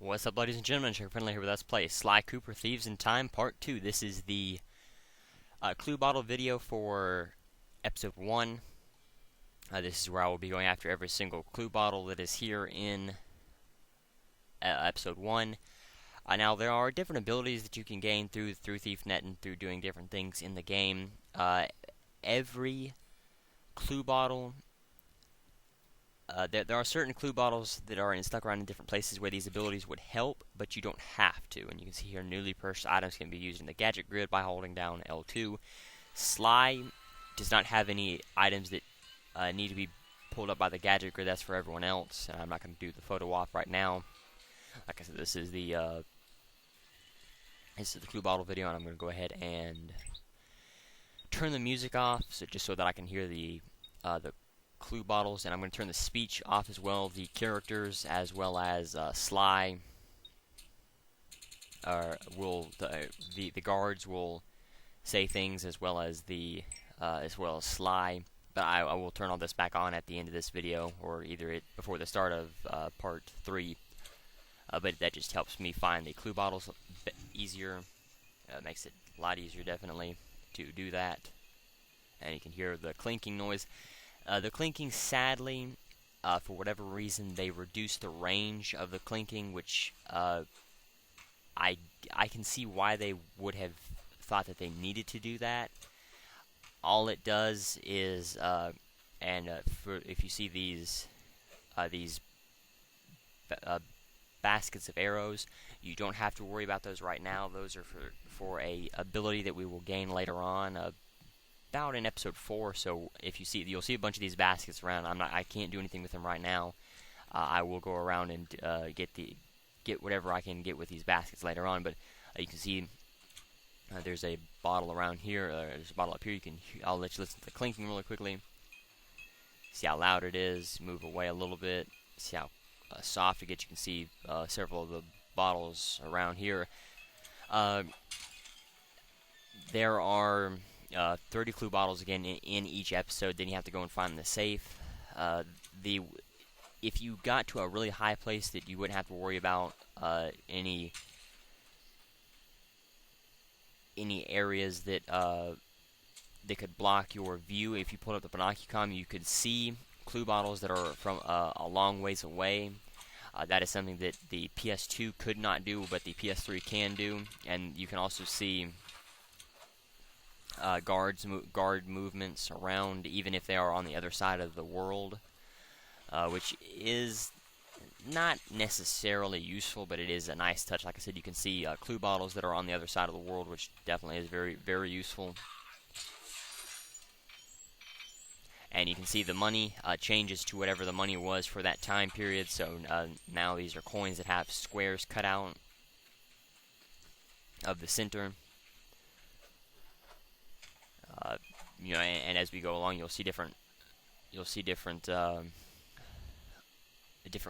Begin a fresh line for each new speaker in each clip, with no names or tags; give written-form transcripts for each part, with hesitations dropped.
What's up, ladies and gentlemen? chuckfinleLP here with Let's Play Sly Cooper Thieves in Time Part 2. This is the clue bottle video for Episode 1. This is where I will be going after every single clue bottle that is here in Episode 1. Now, there are different abilities that you can gain through ThiefNet and through doing different things in the game. Every clue bottle... There are certain clue bottles that are stuck around in different places where these abilities would help, but you don't have to. And you can see here, newly purchased items can be used in the gadget grid by holding down L2. Sly does not have any items that need to be pulled up by the gadget grid. That's for everyone else. And I'm not going to do the photo op right now. Like I said, this is the clue bottle video, and I'm going to go ahead and turn the music off, just so that I can hear the clue bottles, and I'm going to turn the speech off as well. The characters, as well as Sly, the guards will say things, as well as Sly. But I will turn all this back on at the end of this video, or either before the start of part 3. But that just helps me find the clue bottles a bit easier. Makes it a lot easier, definitely, to do that. And you can hear the clinking noise. The clinking, sadly, for whatever reason, they reduced the range of the clinking, which I can see why they would have thought that they needed to do that. All it does is, if you see these baskets of arrows, you don't have to worry about those right now. Those are for a ability that we will gain later on. About in episode 4, so if you see, you'll see a bunch of these baskets around. I can't do anything with them right now. I will go around and get whatever I can get with these baskets later on. But you can see there's a bottle around here. There's a bottle up here. I'll let you listen to the clinking really quickly. See how loud it is. Move away a little bit. See how soft it gets. You can see several of the bottles around here. There are 30 clue bottles again in each episode. Then you have to go and find the safe. If you got to a really high place that you wouldn't have to worry about any areas that could block your view. If you pulled up the binoculcom, you could see clue bottles that are from a long ways away. That is something that the PS2 could not do, but the PS3 can do. And you can also see guard movements around, even if they are on the other side of the world, which is not necessarily useful, but it is a nice touch. Like I said, you can see clue bottles that are on the other side of the world, which definitely is very, very useful. And you can see the money changes to whatever the money was for that time period. So now these are coins that have squares cut out of the center. And as we go along, you'll see different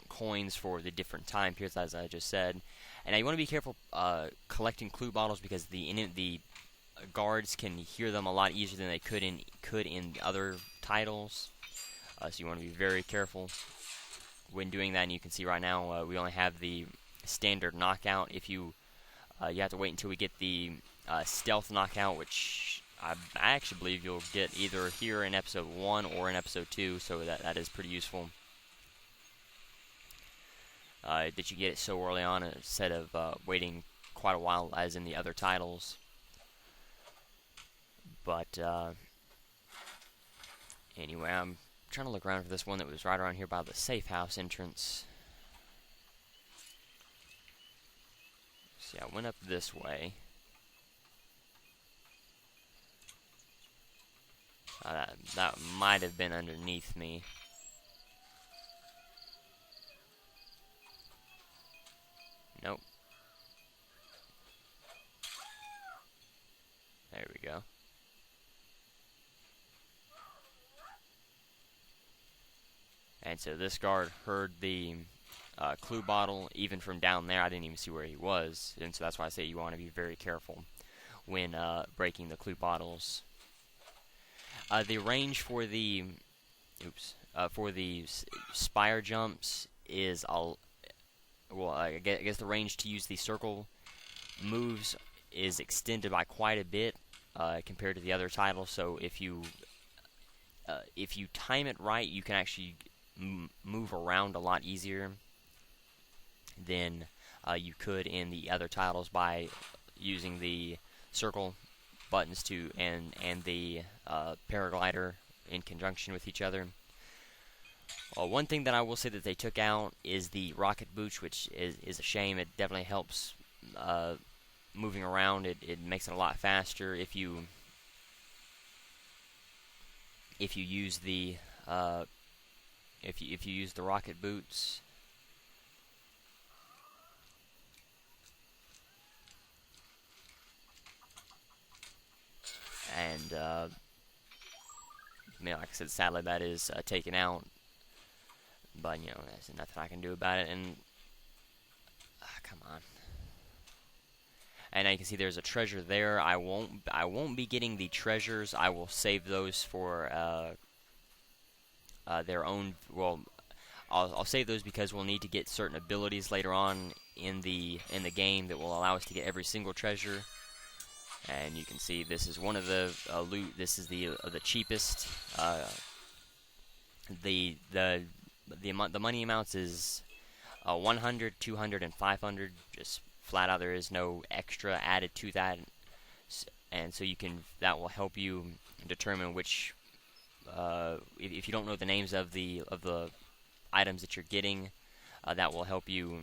coins for the different time periods, as I just said. And now you want to be careful collecting clue bottles, because the guards can hear them a lot easier than they could in other titles. So you want to be very careful when doing that. And you can see right now we only have the standard knockout. If you have to wait until we get the stealth knockout, which I actually believe you'll get either here in episode 1 or in episode 2, so that is pretty useful. That you get it so early on instead of waiting quite a while as in the other titles. But anyway, I'm trying to look around for this one that was right around here by the safe house entrance. See, I went up this way. That might have been underneath me. Nope. There we go. And so this guard heard the clue bottle even from down there. I didn't even see where he was, and so that's why I say you want to be very careful when breaking the clue bottles. The range for the spire jumps is well, I guess the range to use the circle moves is extended by quite a bit compared to the other titles. So if you time it right, you can actually move around a lot easier than you could in the other titles by using the circle buttons and the paraglider in conjunction with each other. One thing that I will say that they took out is the rocket boots, which is a shame. It definitely helps moving around. It makes it a lot faster if you use the if you use the rocket boots. And I mean, like I said, sadly that is taken out, but you know, there's nothing I can do about it. And come on. And now you can see there's a treasure there. I won't be getting the treasures. I will save those for their own. Well, I'll save those because we'll need to get certain abilities later on in the game that will allow us to get every single treasure. And you can see this is one of the loot. This is the cheapest. The money amounts is 100, 200, and 500. Just flat out, there is no extra added to that, and so that will help you determine which. If you don't know the names of the items that you're getting, that will help you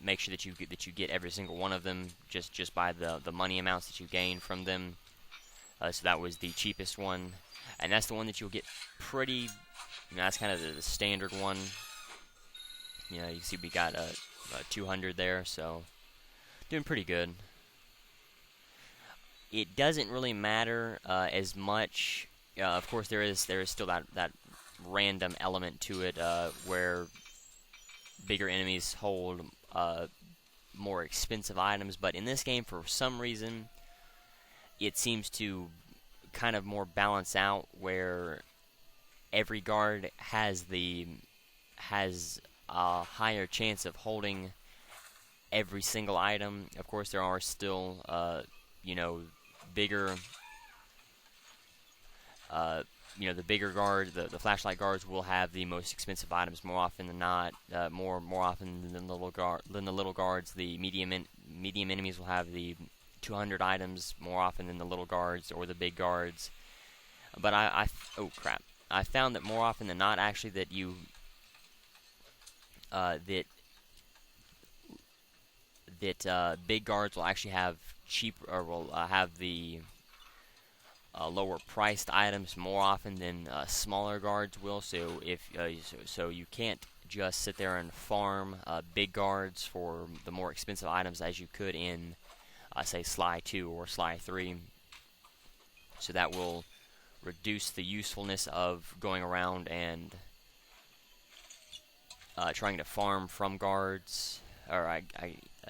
make sure that you get every single one of them just by the money amounts that you gain from them. So that was the cheapest one, and that's the one that you'll get pretty. You know, that's kind of the standard one. You know, you can see we got 200 there, so doing pretty good. It doesn't really matter as much. Of course, there is still that random element to it where bigger enemies hold more expensive items, but in this game, for some reason, it seems to kind of more balance out where every guard has a higher chance of holding every single item. Of course, there are still you know, bigger the bigger guards, the flashlight guards will have the most expensive items more often than not. More often than the little guards. The medium enemies will have the 200 items more often than the little guards or the big guards. But oh crap! I found that more often than not, actually, that you big guards will actually have have the lower priced items more often than smaller guards will. So so you can't just sit there and farm big guards for the more expensive items as you could in say Sly 2 or Sly 3. So that will reduce the usefulness of going around and trying to farm from guards. Or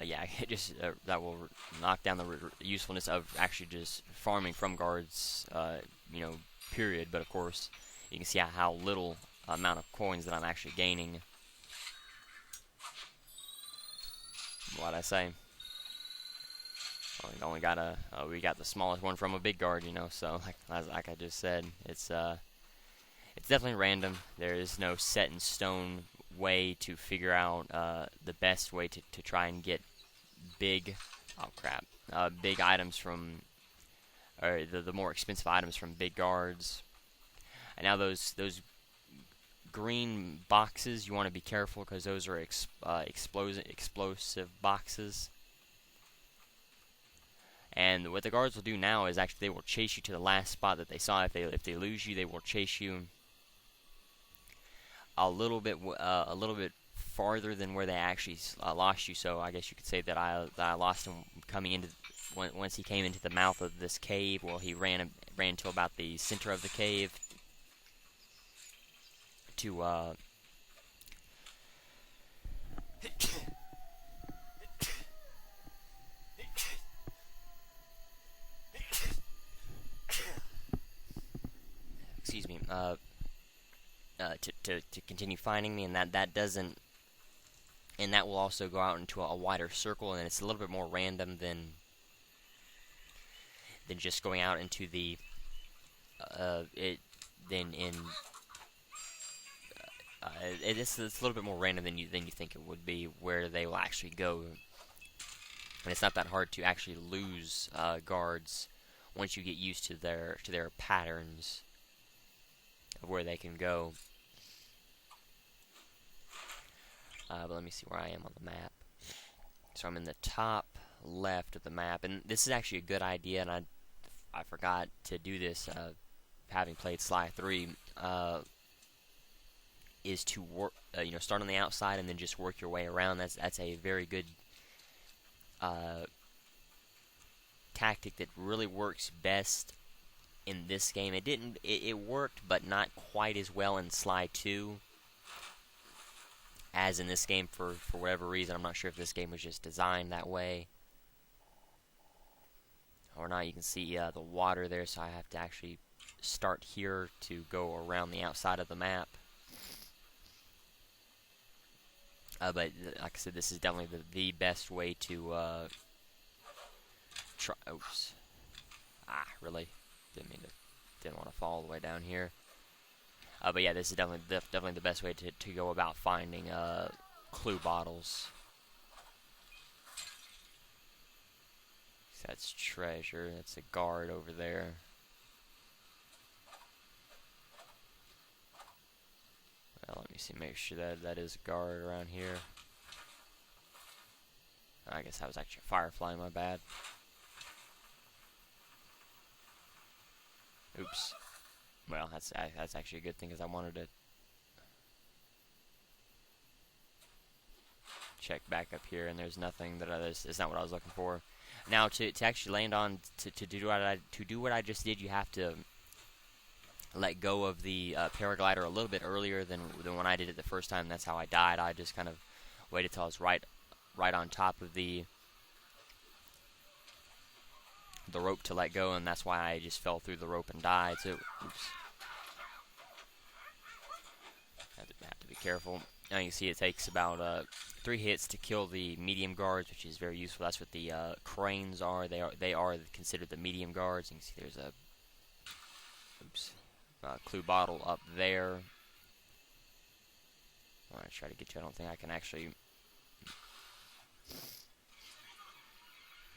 yeah, just that will knock down the usefulness of actually just farming from guards, you know, period. But of course, you can see how little amount of coins that I'm actually gaining. What'd I say? Only got we got the smallest one from a big guard, you know. So like I just said, it's definitely random. There is no set in stone way to figure out the best way to try and get big big items from, or the more expensive items from big guards. And now those green boxes, you want to be careful because those are explosive boxes. And what the guards will do now is actually they will chase you to the last spot that they saw. If they lose you, they will chase you a little bit farther than where they actually lost you. So I guess you could say that I lost him coming into once he came into the mouth of this cave. Well, he ran to about the center of the cave to excuse me, to continue finding me, and that doesn't and that will also go out into a wider circle, and it's a little bit more random than just going out into the it than in it's a little bit more random than you think it would be where they will actually go, and it's not that hard to actually lose guards once you get used to their patterns of where they can go. But let me see where I am on the map. So I'm in the top left of the map, and this is actually a good idea, and I forgot to do this having played Sly 3, is to work, start on the outside and then just work your way around. That's a very good tactic that really works best in this game. It worked, but not quite as well in Sly 2 as in this game for whatever reason. I'm not sure if this game was just designed that way or not. You can see the water there, so I have to actually start here to go around the outside of the map. But like I said, this is definitely the best way to try. Oops. Really? Didn't want to fall all the way down here. But yeah, this is definitely the best way to go about finding clue bottles. That's treasure. That's a guard over there. Well, let me see. Make sure that is a guard around here. I guess that was actually a firefly. My bad. Oops. Well, that's actually a good thing, because I wanted to check back up here, and there's nothing that it's not what I was looking for. Now, to actually land on to do what I just did, you have to let go of the paraglider a little bit earlier than when I did it the first time. That's how I died. I just kind of waited till I was right on top of the rope to let go, and that's why I just fell through the rope and died. So, oops. Have to be careful. Now you can see it takes about 3 hits to kill the medium guards, which is very useful. That's what the cranes are. They are considered the medium guards. You can see there's a clue bottle up there. I want to try to get to. I don't think I can actually.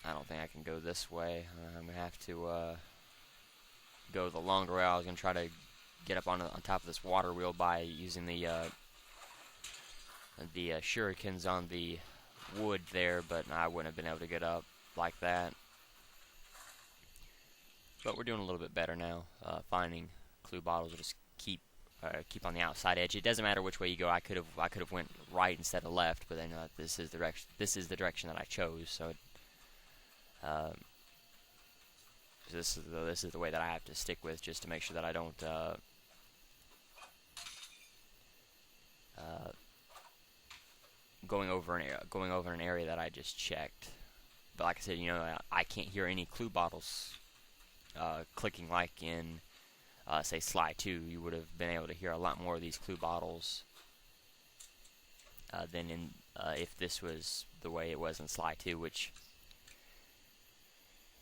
I don't think I can go this way. I'm gonna have to go the longer way. I was gonna try to get up on top of this water wheel by using the shurikens on the wood there, but I wouldn't have been able to get up like that. But we're doing a little bit better now. Finding clue bottles will just keep on the outside edge. It doesn't matter which way you go. I could have went right instead of left, but then this is the direction that I chose. So this is the way that I have to stick with, just to make sure that I don't going over an area that I just checked. But like I said, I can't hear any clue bottles clicking like in say Sly 2. You would have been able to hear a lot more of these clue bottles than in if this was the way it was in Sly 2, which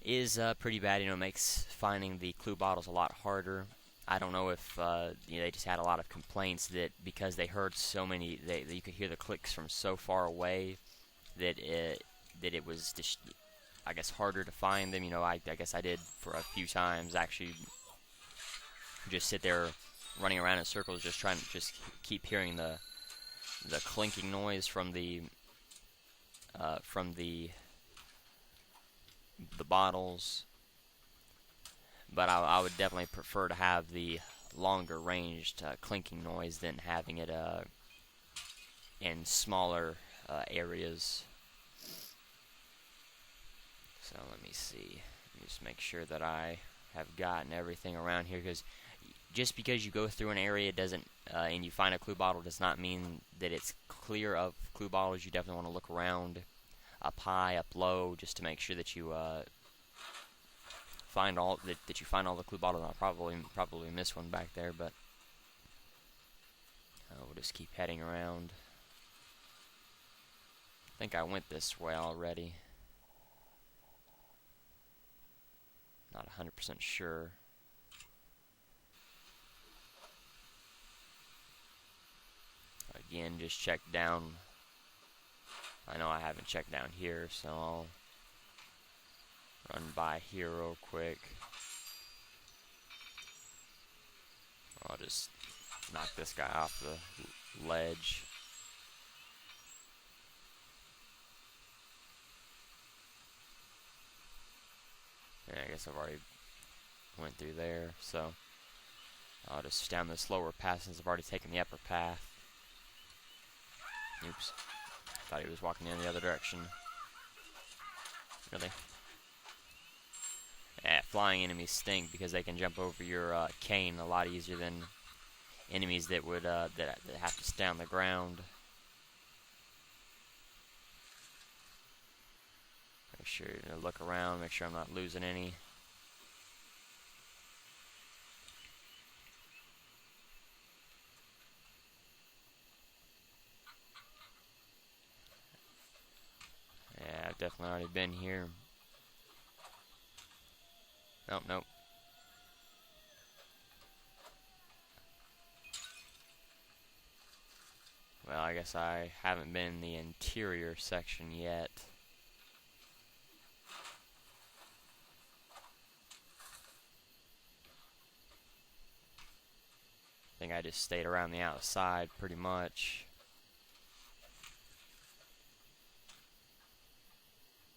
is pretty bad. It makes finding the clue bottles a lot harder. I don't know if they just had a lot of complaints that because they heard so many, that you could hear the clicks from so far away that it was just, I guess, harder to find them. I guess I did for a few times actually just sit there running around in circles, just trying to keep hearing the clinking noise from the bottles. But I would definitely prefer to have the longer ranged clinking noise than having it in smaller areas. So let me see. Let me just make sure that I have gotten everything around here, because just because you go through an area doesn't and you find a clue bottle does not mean that it's clear of clue bottles. You definitely want to look around, up high, up low, just to make sure that you find all the clue bottles. I'll probably miss one back there, but we'll just keep heading around. think I went this way already. Not 100% sure. Again, just check down. I know I haven't checked down here, so I'll run by here real quick. I'll just knock this guy off the ledge. Yeah, I guess I've already went through there, so I'll just down this lower path since I've already taken the upper path. Oops. Thought he was walking in the other direction. Really? Yeah, flying enemies stink because they can jump over your cane a lot easier than enemies that would that have to stay on the ground. Make sure to look around, make sure I'm not losing any. Yeah, I've definitely already been here. Nope, nope. Well, I guess I haven't been in the interior section yet. I think I just stayed around the outside pretty much.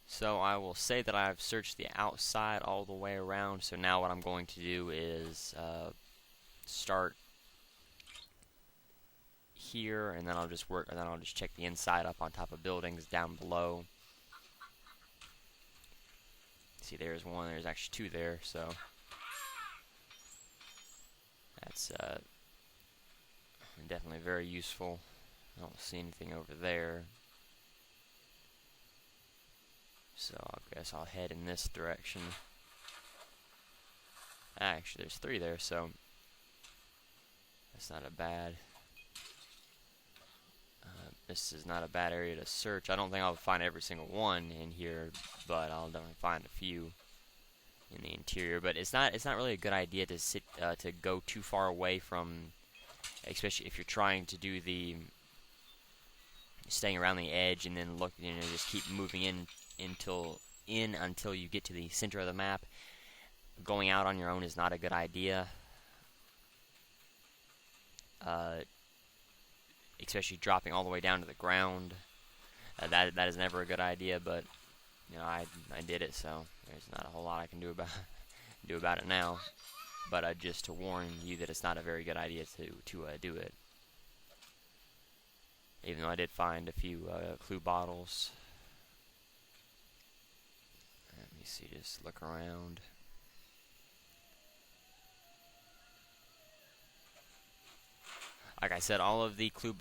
So I will say that I've searched the outside all the way around. So now what I'm going to do is start here, and then I'll just check the inside up on top of buildings down below. See, there's one. There's actually two there. So that's definitely very useful. I don't see anything over there. So I guess I'll head in this direction. Actually, there's three there, so that's not a bad. This is not a bad area to search. I don't think I'll find every single one in here, but I'll definitely find a few in the interior. But it's not really a good idea to to go too far away from, especially if you're trying to do the staying around the edge and then just keep moving in until you get to the center of the map. Going out on your own is not a good idea. Especially dropping all the way down to the ground. That is never a good idea, but you know, I did it, so there's not a whole lot I can do about it now. But just to warn you that it's not a very good idea to do it. Even though I did find a few clue bottles. Let me see, just look around. Like I said, all of the clue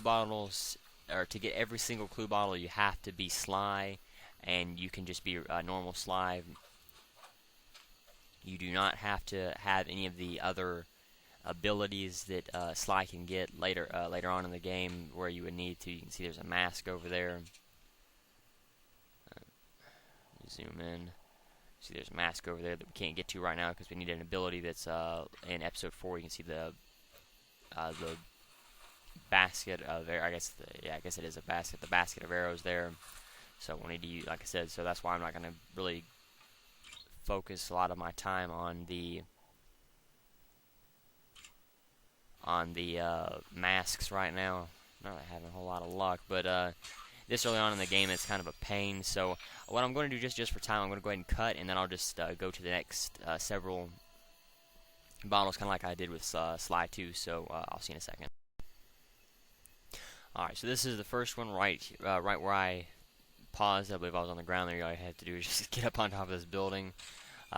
bottles, or to get every single clue bottle, you have to be Sly, and you can just be normal Sly. You do not have to have any of the other abilities that Sly can get later on in the game, where you would need to. You can see there's a mask over there. Zoom in. See, there's a mask over there that we can't get to right now because we need an ability that's in episode 4. You can see the basket of I guess it is a basket. The basket of arrows there. So we'll need to use, like I said. So that's why I'm not going to really focus a lot of my time on the masks right now. Not really having a whole lot of luck, but this early on in the game it's kind of a pain. So what I'm going to do just for time, I'm going to go ahead and cut, and then I'll just go to the next several bottles, kind of like I did with Sly 2. So I'll see you in a second. Alright, so this is the first one right where I paused. I believe I was on the ground there. All I had to do is just get up on top of this building.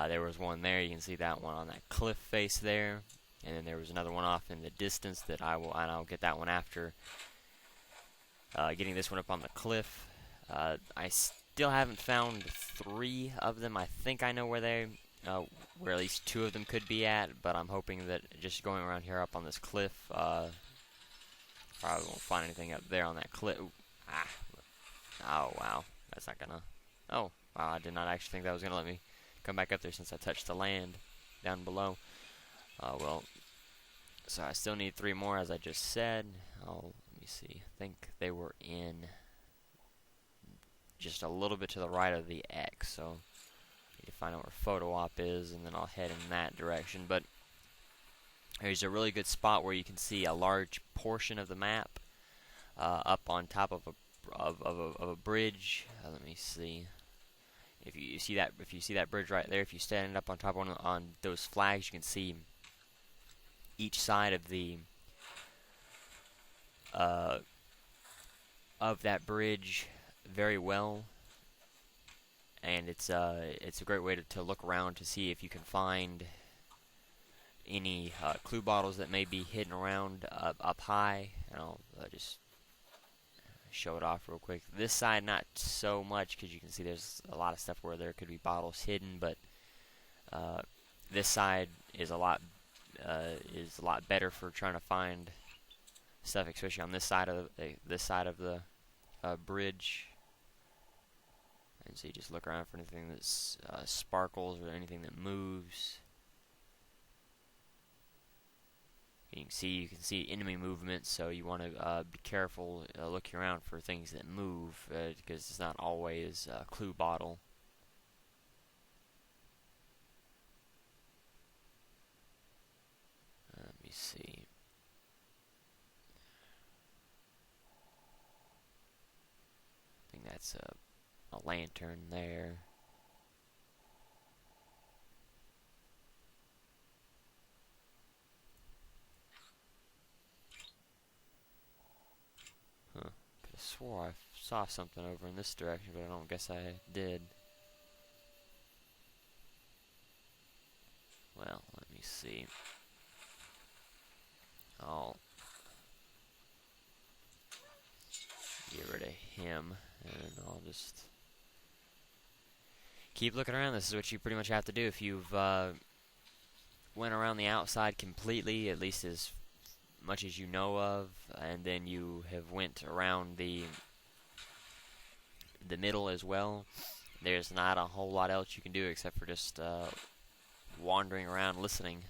There was one there. You can see that one on that cliff face there. And then there was another one off in the distance that I'll get that one after getting this one up on the cliff. I still haven't found 3 of them. I think I know where where at least 2 of them could be at, but I'm hoping that just going around here up on this cliff, probably won't find anything up there on that cliff. Oh, wow. That's not gonna... Oh, wow, I did not actually think that was gonna let me come back up there since I touched the land down below. Well, so I still need 3 more, as I just said. Oh, let me see. I think they were in just a little bit to the right of the X, so I need to find out where photo op is, and then I'll head in that direction. But there's a really good spot where you can see a large portion of the map up on top of a bridge. Let me see. If you see that bridge right there, if you stand up on top of one on those flags, you can see each side uh, of that bridge very well, and it's a great way to look around to see if you can find any clue bottles that may be hidden around up high. And I'll just show it off real quick. This side, not so much, because you can see there's a lot of stuff where there could be bottles hidden, but this side is a lot better for trying to find stuff, especially on this side of the bridge. And so you just look around for anything that sparkles or anything that moves. You can see enemy movement, so you want to be careful looking around for things that move, because it's not always a clue bottle. Let me see. I think that's a lantern there. Huh. Could have swore I saw something over in this direction, but I don't guess I did. Well, let me see. I'll get rid of him, and I'll just keep looking around. This is what you pretty much have to do if you've went around the outside completely, at least as much as you know of, and then you have went around the middle as well. There's not a whole lot else you can do except for just wandering around listening,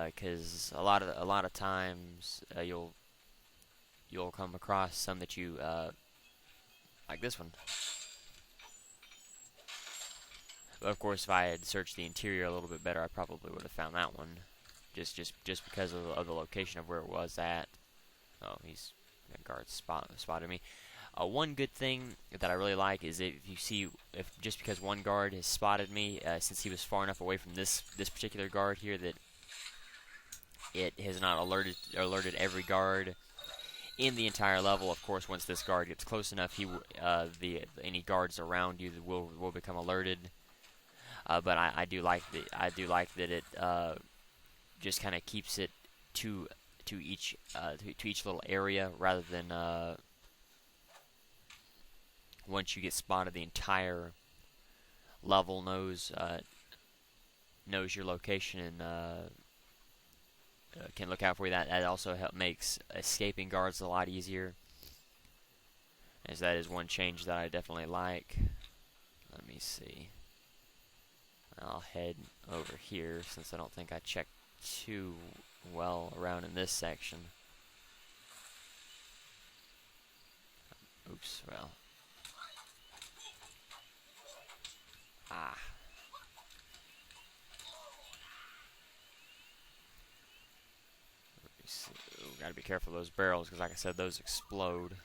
because a lot of times you'll come across some that you like this one. But of course, if I had searched the interior a little bit better, I probably would have found that one, just because of the location of where it was at. Oh, that guard spotted me. One good thing that I really like is if just because one guard has spotted me, since he was far enough away from this particular guard here, that it has not alerted every guard in the entire level. Of course, once this guard gets close enough, any guards around you will become alerted. But I do like that it just kind of keeps it to each little area, rather than once you get spotted, the entire level knows your location and can look out for you. That also makes escaping guards a lot easier, as that is one change that I definitely like. Let me see. I'll head over here, since I don't think I checked too well around in this section. Oops, well. Ah. Let me see. Ooh, gotta be careful of those barrels, because like I said, those explode.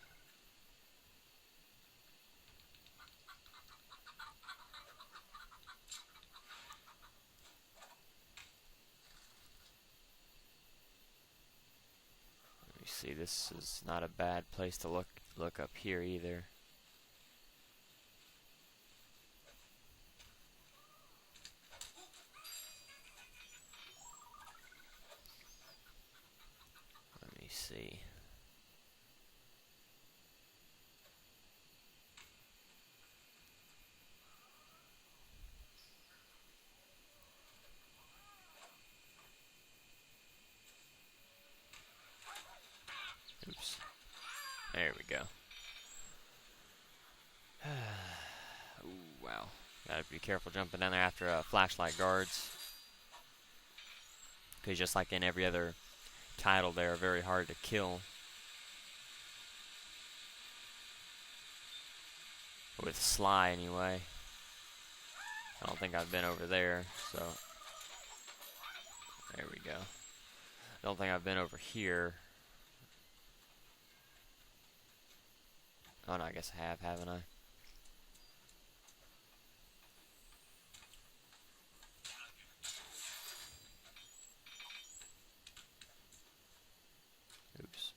Let me see, this is not a bad place to look up here either. Let me see. Oops. There we go. Ooh, wow. Gotta be careful jumping down there after flashlight guards. Because just like in every other title, they are very hard to kill. With Sly, anyway. I don't think I've been over there, so... There we go. I don't think I've been over here. Oh no, I guess I have, haven't I? Oops.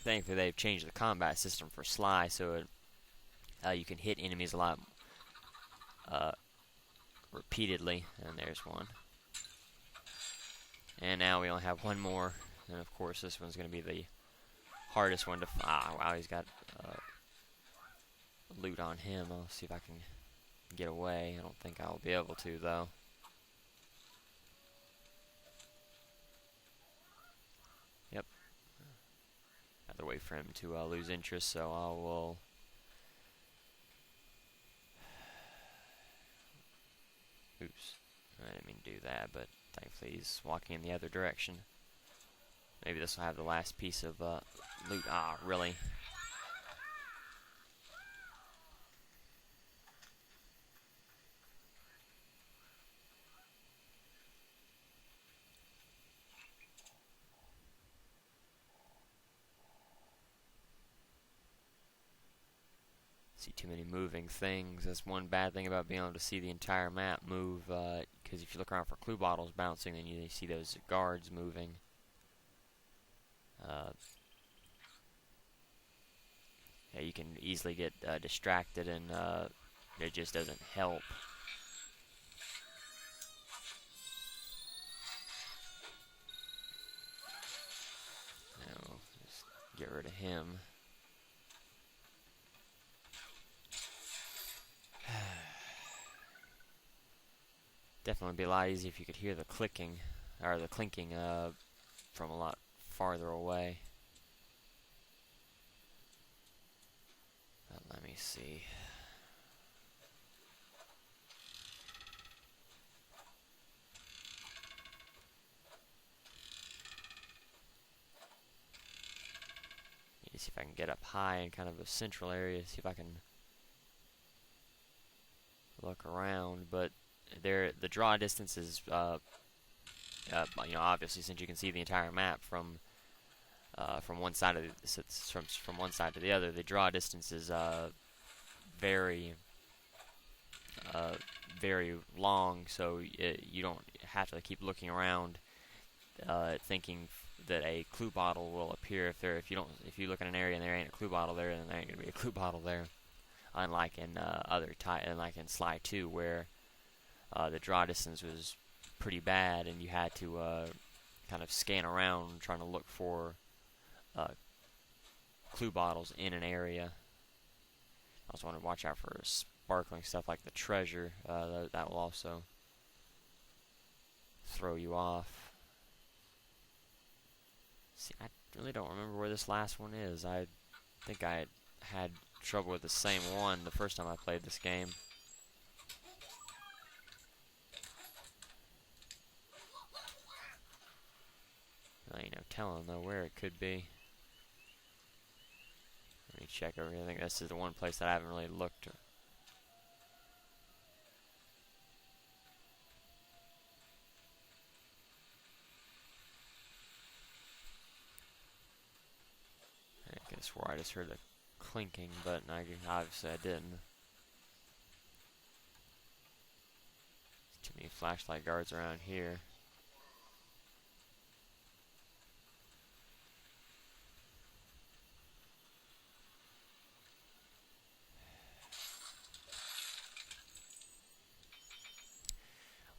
Thankfully, they've changed the combat system for Sly, so it, you can hit enemies a lot repeatedly. And there's one. And now we only have one more. And of course, this one's going to be the hardest one to... Ah, wow, he's got loot on him. I'll see if I can get away. I don't think I'll be able to, though. Yep. Another way for him to lose interest, so I will... Oops. I didn't mean to do that, but thankfully he's walking in the other direction. Maybe this will have the last piece of loot. Ah, really? See too many moving things. That's one bad thing about being able to see the entire map move, because if you look around for clue bottles bouncing, then you see those guards moving. Yeah, you can easily get distracted, and it just doesn't help. Now, just get rid of him. Definitely be a lot easier if you could hear the clicking, or the clinking, from a lot farther away. But let me see. Need to see if I can get up high in kind of a central area, see if I can look around, but there, the draw distance is, you know, obviously, since you can see the entire map from one side of the, from one side to the other, the draw distance is very very long, so you don't have to keep looking around thinking that a clue bottle will appear. If you look in an area and there ain't a clue bottle there, then there ain't gonna be a clue bottle there. Unlike in like in Sly 2, where the draw distance was pretty bad, and you had to kind of scan around trying to look for clue bottles in an area. I also want to watch out for sparkling stuff like the treasure. That will also throw you off. See, I really don't remember where this last one is. I think I had trouble with the same one the first time I played this game. I ain't no telling though where it could be. Let me check over here. I think this is the one place that I haven't really looked. I guess where I just heard the clinking, but obviously I didn't. Too many flashlight guards around here.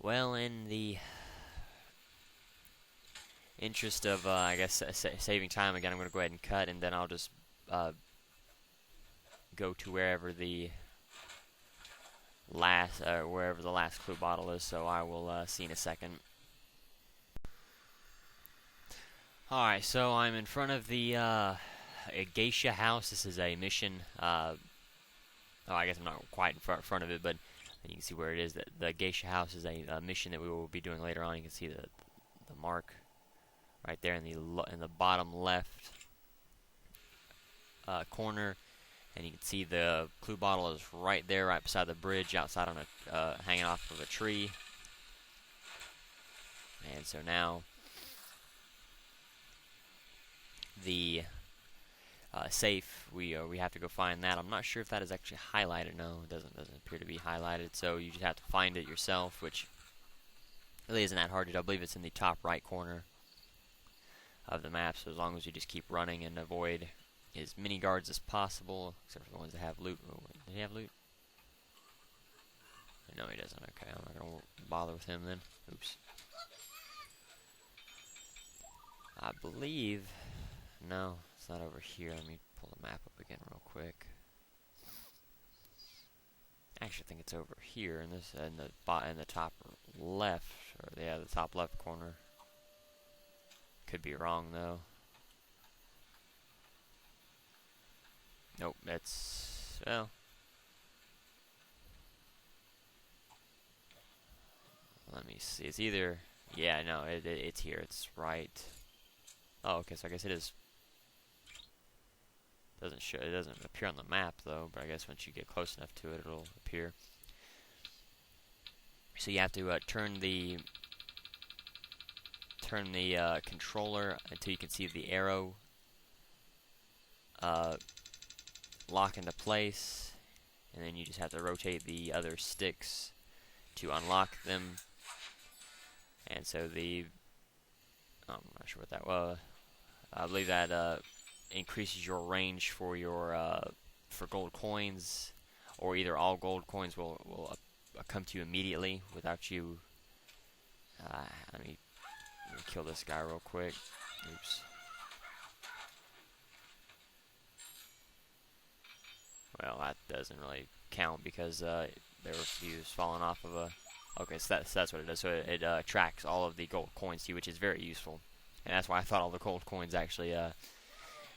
Well, in the interest of, I guess, saving time again, I'm going to go ahead and cut, and then I'll just go to wherever the last clue bottle is. So I will see in a second. Alright, so I'm in front of the a geisha house. This is a mission. Oh, I guess I'm not quite in front of it, but you can see where it is. The geisha house is a mission that we will be doing later on. You can see the mark right there in the bottom left corner, and you can see the clue bottle is right there, right beside the bridge, outside on a hanging off of a tree. And so now the safe, we have to go find that. I'm not sure if that is actually highlighted. No, it doesn't appear to be highlighted. So you just have to find it yourself, which really isn't that hard to do. I believe it's in the top right corner of the map. So as long as you just keep running and avoid as many guards as possible, except for the ones that have loot. Oh, did he have loot? No, he doesn't. Okay, I'm not gonna bother with him then. Oops. I believe. No, it's not over here. Let me pull the map up again real quick. Actually, I think it's over here in this in the top left, or yeah, the top left corner. Could be wrong though. Nope, that's well. Let me see. It's either no, it's here. It's right. Oh, okay. So I guess it is. Doesn't show. It doesn't appear on the map though. But I guess once you get close enough to it, it'll appear. So you have to turn the controller until you can see the arrow lock into place, and then you just have to rotate the other sticks to unlock them. And so I'm not sure what that was. I believe that increases your range for your for gold coins, or either all gold coins will come to you immediately without you. Let me kill this guy real quick. Oops. Well, that doesn't really count because he was falling off of a. Okay, so that's what it does. So it tracks all of the gold coins to you, which is very useful, and that's why I thought all the gold coins actually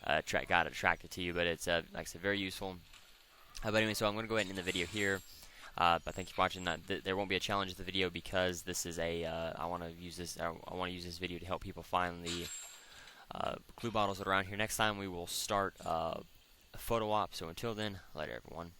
got attracted to you. But it's like I said, very useful. But anyway, so I'm going to go ahead and end the video here. But thank you for watching. There won't be a challenge in the video because this is a. I want to use this video to help people find the clue bottles that are around here. Next time we will start a photo op. So until then, later everyone.